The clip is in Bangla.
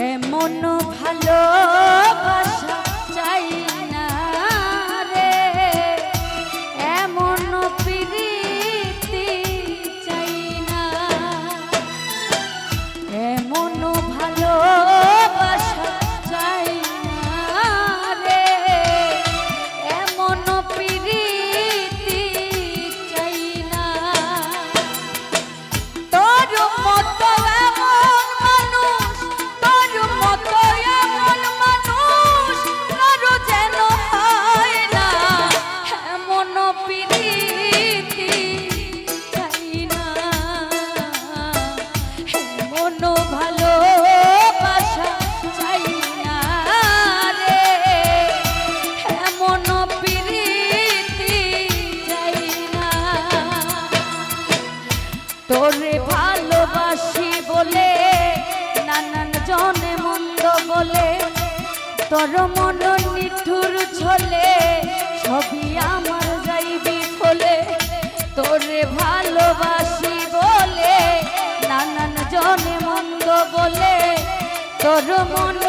এমন ভালোবাসা চাই না রে, এমন প্রীতি চাই না, এমন ভালোবাসা চাই না রে, এমন প্রীতি চাই না। তোর মতো তোরে ভালোবাসি বলে নানান জনে মন্দ বলে, তোর মন নিঠুর ছলে সবই আমার যাইবি ফলে। তোরে ভালোবাসি বলে নানান জনে মন্দ বলে, তোর মন